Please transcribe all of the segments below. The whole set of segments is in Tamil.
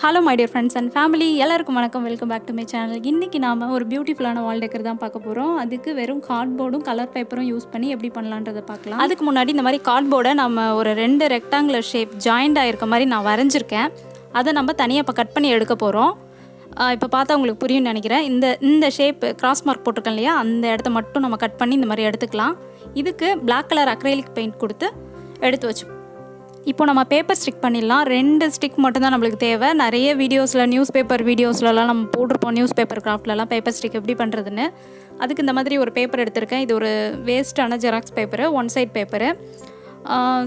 Hello my dear friends and family, எல்லாருக்கும் வணக்கம். Welcome back to my channel. இன்னைக்கு நாம ஒரு பியூட்டிஃபுல்லான வால் டெக்கர் தான் பார்க்க போறோம். அதுக்கு வெறும் கார்ட்போர்டும் கலர் பேப்பரும் யூஸ் பண்ணி எப்படி பண்ணலாம்ன்றதை பார்க்கலாம். அதுக்கு முன்னாடி இந்த மாதிரி கார்ட்போர்டை நம்ம ஒரு 2 ரெக்டாங்குலர் ஷேப் ஜாயிண்ட் ஆயிருக்க மாதிரி நான் வரைஞ்சிருக்கேன். அதை நம்ம தனியாக இப்போ கட் பண்ணி எடுக்க போகிறோம். இப்போ பார்த்தா உங்களுக்கு புரியும்னு நினைக்கிறேன். இந்த ஷேப் கிராஸ் மார்க் போட்டிருக்கேன் இல்லையா, அந்த இடத்த மட்டும் நம்ம கட் பண்ணி இந்த மாதிரி எடுத்துக்கலாம். இதுக்கு பிளாக் கலர் அக்ரைலிக் பெயிண்ட் கொடுத்து எடுத்து வச்சு இப்போ நம்ம பேப்பர் ஸ்டிக் பண்ணிடலாம். 2 ஸ்டிக் மட்டும்தான் நம்மளுக்கு தேவை. நிறைய வீடியோஸில் நியூஸ் பேப்பர் வீடியோஸ்லலாம் நம்ம போட்டிருப்போம், நியூஸ் பேப்பர் கிராஃப்ட்லலாம் பேப்பர் ஸ்டிக் எப்படி பண்ணுறதுன்னு. அதுக்கு இந்த மாதிரி ஒரு பேப்பர் எடுத்திருக்கேன். இது ஒரு வேஸ்ட்டான xerox paper, 1 side paper.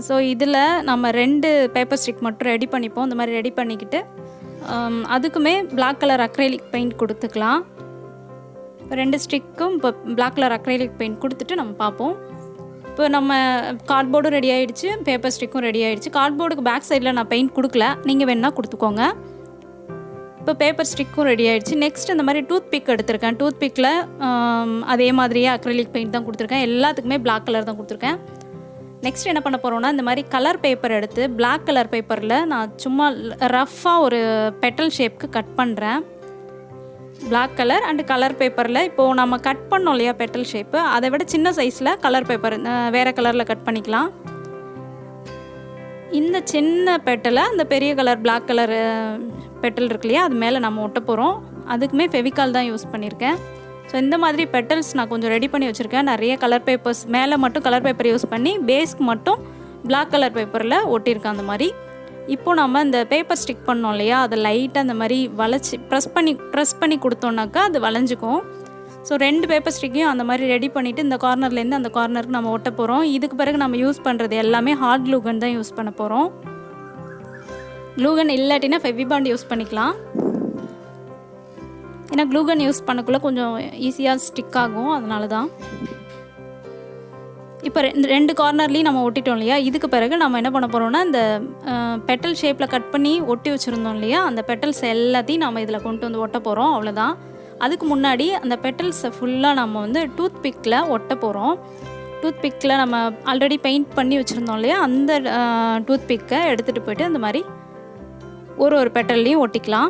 So இதில் நம்ம 2 பேப்பர் ஸ்டிக் மட்டும் ரெடி பண்ணிப்போம். இந்த மாதிரி ரெடி பண்ணிக்கிட்டு அதுக்குமே பிளாக் கலர் அக்ரைலிக் பெயிண்ட் கொடுத்துக்கலாம். 2 ஸ்டிக்கும் இப்போ பிளாக் கலர் அக்ரைலிக் பெயிண்ட் கொடுத்துட்டு நம்ம பார்ப்போம். இப்போ நம்ம கார்ட்போர்டும் ரெடி ஆகிடுச்சு, பேப்பர் ஸ்டிக்கும் ரெடி ஆகிடுச்சு. கார்ட்போர்டுக்கு பேக் சைடில் நான் பெயிண்ட் கொடுக்கல, நீங்கள் வேணால் கொடுத்துக்கோங்க. இப்போ பேப்பர் ஸ்டிக்கும் ரெடி ஆகிடுச்சு. நெக்ஸ்ட் இந்த மாதிரி டூத் பிக் எடுத்திருக்கேன். டூத் பிக்கில் அதே மாதிரியே அக்ரிலிக் பெயிண்ட் தான் கொடுத்துருக்கேன். எல்லாத்துக்குமே பிளாக் கலர் தான் கொடுத்துருக்கேன். நெக்ஸ்ட் என்ன பண்ண போகிறோன்னா, இந்த மாதிரி கலர் பேப்பர் எடுத்து பிளாக் கலர் பேப்பரில் நான் சும்மா ரஃப்பாக ஒரு பெட்டல் ஷேப்க்கு கட் பண்ணுறேன். பிளாக் கலர் அண்டு கலர் பேப்பரில் இப்போது நம்ம கட் பண்ணோம் இல்லையா பெட்டல் ஷேப்பு, அதை விட சின்ன சைஸில் கலர் பேப்பர் வேறு கலரில் கட் பண்ணிக்கலாம். இந்த சின்ன பெட்டலை அந்த பெரிய கலர் பிளாக் கலர் பெட்டல் இருக்கு இல்லையா, அது மேலே நம்ம ஒட்ட போகிறோம். அதுக்குமே ஃபெவிகால் தான் யூஸ் பண்ணியிருக்கேன். ஸோ இந்த மாதிரி பெட்டல்ஸ் நான் கொஞ்சம் ரெடி பண்ணி வச்சுருக்கேன். நிறைய கலர் பேப்பர்ஸ் மேலே மட்டும் கலர் பேப்பர் யூஸ் பண்ணி பேஸ்க்கு மட்டும் பிளாக் கலர் பேப்பரில் ஒட்டியிருக்கேன். அந்த மாதிரி இப்போது நம்ம இந்த பேப்பர் ஸ்டிக் பண்ணோம் இல்லையா, அதை லைட்டாக அந்த மாதிரி வளைச்சி ப்ரெஸ் பண்ணி கொடுத்தோன்னாக்கா அது வளைஞ்சிக்கும். ஸோ 2 பேப்பர் ஸ்டிக்கையும் அந்த மாதிரி ரெடி பண்ணிவிட்டு இந்த கார்னர்லேருந்து அந்த கார்னருக்கு நம்ம ஒட்ட போகிறோம். இதுக்கு பிறகு நம்ம யூஸ் பண்ணுறது எல்லாமே ஹார்ட் க்ளூகன் தான் யூஸ் பண்ண போகிறோம். க்ளூகன் இல்லாட்டினா ஃபெவிபாண்ட் யூஸ் பண்ணிக்கலாம். ஏன்னா க்ளூகன் யூஸ் பண்ணக்குள்ளே கொஞ்சம் ஈஸியாக ஸ்டிக் ஆகும், அதனால தான். இப்போ 2 கார்னர்லேயும் நம்ம ஒட்டிட்டோம் இல்லையா. இதுக்கு பிறகு நம்ம என்ன பண்ண போகிறோம்னா, இந்த பெட்டல் ஷேப்பில் கட் பண்ணி ஒட்டி வச்சுருந்தோம் இல்லையா, அந்த பெட்டல்ஸ் எல்லாத்தையும் நம்ம இதில் கொண்டு வந்து ஒட்ட போகிறோம். அவ்வளோதான். அதுக்கு முன்னாடி அந்த பெட்டல்ஸை ஃபுல்லாக நம்ம வந்து டூத் பிக்கில் ஒட்ட போகிறோம். டூத் பிக்கில் நம்ம ஆல்ரெடி பெயிண்ட் பண்ணி வச்சுருந்தோம் இல்லையா, அந்த டூத் பிக்கை எடுத்துகிட்டு போய்ட்டு அந்த மாதிரி ஒரு பெட்டல்லையும் ஒட்டிக்கலாம்.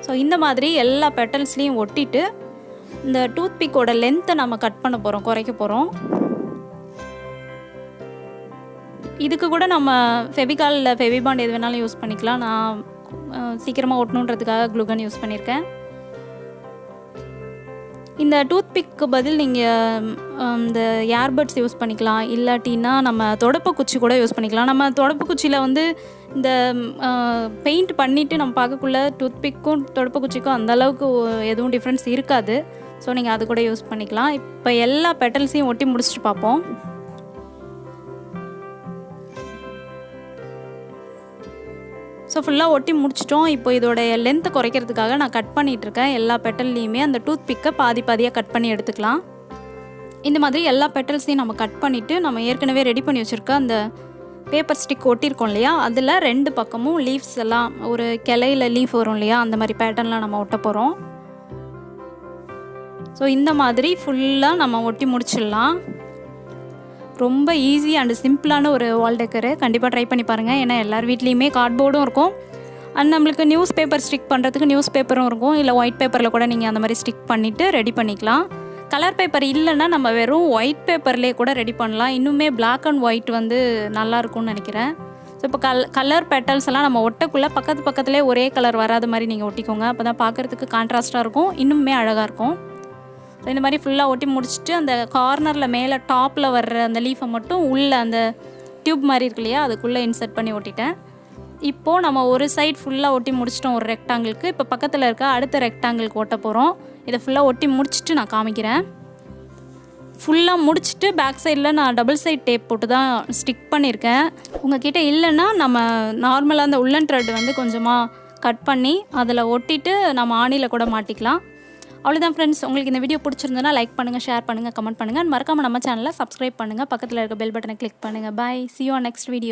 ஸோ இந்த மாதிரி எல்லா பெட்டல்ஸ்லேயும் ஒட்டிட்டு இந்த டூத் பிக்கோட லென்த்தை நம்ம கட் பண்ண போகிறோம், குறைக்க போகிறோம். இதுக்கு கூட நம்ம ஃபெவிகாலில் ஃபெவிபாண்ட் எது வேணாலும் யூஸ் பண்ணிக்கலாம். நான் சீக்கிரமாக ஒட்டணுன்றதுக்காக க்ளூகன் யூஸ் பண்ணியிருக்கேன். இந்த டூத் பிக்கு பதில் நீங்கள் இந்த ஏர்பட்ஸ் யூஸ் பண்ணிக்கலாம். இல்லாட்டின்னா நம்ம தொடப்பு குச்சி கூட யூஸ் பண்ணிக்கலாம். நம்ம தொடப்பு குச்சியில் வந்து இந்த பெயிண்ட் பண்ணிவிட்டு நம்ம பார்க்கக்குள்ள டூத் பிக்கும் தொடப்பு குச்சிக்கும் அந்தளவுக்கு எதுவும் டிஃப்ரென்ஸ் இருக்காது. ஸோ நீங்கள் அது கூட யூஸ் பண்ணிக்கலாம். இப்போ எல்லா பெட்டல்ஸையும் ஒட்டி முடிச்சுட்டு பார்ப்போம். ஸோ ஃபுல்லாக ஒட்டி முடிச்சிட்டோம். இப்போ இதோடைய லென்த்தை குறைக்கிறதுக்காக நான் கட் பண்ணிகிட்ருக்கேன். எல்லா பெட்டல்லையுமே அந்த டூத் பிக்கை பாதியாக கட் பண்ணி எடுத்துக்கலாம். இந்த மாதிரி எல்லா பெட்டல்ஸையும் நம்ம கட் பண்ணிவிட்டு நம்ம ஏற்கனவே ரெடி பண்ணி வச்சுருக்க அந்த பேப்பர் ஸ்டிக் ஒட்டியிருக்கோம் இல்லையா, அதில் 2 பக்கமும் லீவ்ஸ் எல்லாம் ஒரு கிளையில் லீஃப் வரும் இல்லையா, அந்த மாதிரி பேட்டர்ன்லாம் நம்ம ஒட்ட போகிறோம். ஸோ இந்த மாதிரி ஃபுல்லாக நம்ம ஒட்டி முடிச்சிடலாம். ரொம்ப ஈஸி அண்ட் சிம்பிளான ஒரு வால் டெக்கரு. கண்டிப்பாக ட்ரை பண்ணி பாருங்கள். ஏன்னா எல்லார் வீட்லேயுமே கார்ட்போர்டும் இருக்கும் அண்ட் நம்மளுக்கு நியூஸ் பேப்பர் ஸ்டிக் பண்ணுறதுக்கு நியூஸ் பேப்பரும் இருக்கும். இல்லை ஒயிட் பேப்பரில் கூட நீங்கள் அந்த மாதிரி ஸ்டிக் பண்ணிவிட்டு ரெடி பண்ணிக்கலாம். கலர் பேப்பர் இல்லைன்னா நம்ம வெறும் ஒயிட் பேப்பர்லேயே கூட ரெடி பண்ணலாம். இன்னுமே பிளாக் அண்ட் ஒயிட் வந்து நல்லாயிருக்கும்னு நினைக்கிறேன். ஸோ இப்போ கலர் பெட்டல்ஸ் எல்லாம் நம்ம ஒட்டக்குள்ளே பக்கத்துலேயே ஒரே கலர் வராத மாதிரி நீங்கள் ஒட்டிக்கோங்க. அப்போ தான் பார்க்குறதுக்கு கான்ட்ராஸ்ட்டாக இருக்கும், இன்னுமே அழகாக இருக்கும். ஸோ இந்த மாதிரி ஃபுல்லாக ஒட்டி முடிச்சுட்டு அந்த கார்னரில் மேலே டாப்பில் வர்ற அந்த லீஃபை மட்டும் உள்ளே அந்த டியூப் மாதிரி இருக்கு இல்லையா, அதுக்குள்ளே இன்சர்ட் பண்ணி ஒட்டிட்டேன். இப்போது நம்ம ஒரு சைட் ஃபுல்லாக ஒட்டி முடிச்சிட்டோம் ஒரு ரெக்டாங்கிளுக்கு. இப்போ பக்கத்தில் இருக்க அடுத்த ரெக்டாங்கிளுக்கு ஒட்ட போகிறோம். இதை ஃபுல்லாக ஒட்டி முடிச்சுட்டு நான் காமிக்கிறேன். ஃபுல்லாக முடிச்சுட்டு பேக் சைடில் நான் டபுள் சைட் டேப் போட்டு தான் ஸ்டிக் பண்ணியிருக்கேன். உங்கள்கிட்ட இல்லைன்னா நம்ம நார்மலாக அந்த உள்ளன் த்ரெட் வந்து கொஞ்சமாக கட் பண்ணி அதில் ஒட்டிட்டு நம்ம ஆணியில் கூட மாட்டிக்கலாம். அவ்வளோதான் ஃப்ரெண்ட்ஸ். உங்களுக்கு இந்த வீடியோ பிடிச்சிருந்ததுன்னா லைக் பண்ணுங்கள், ஷேர் பண்ணுங்கள், கமெண்ட் பண்ணுங்கள். மறக்காமல் நம்ம சேனலை சப்ஸ்கிரைப் பண்ணுங்கள். பக்கத்தில் இருக்க பெல் பட்டனை கிளிக் பண்ணுங்கள். By. See you on next video.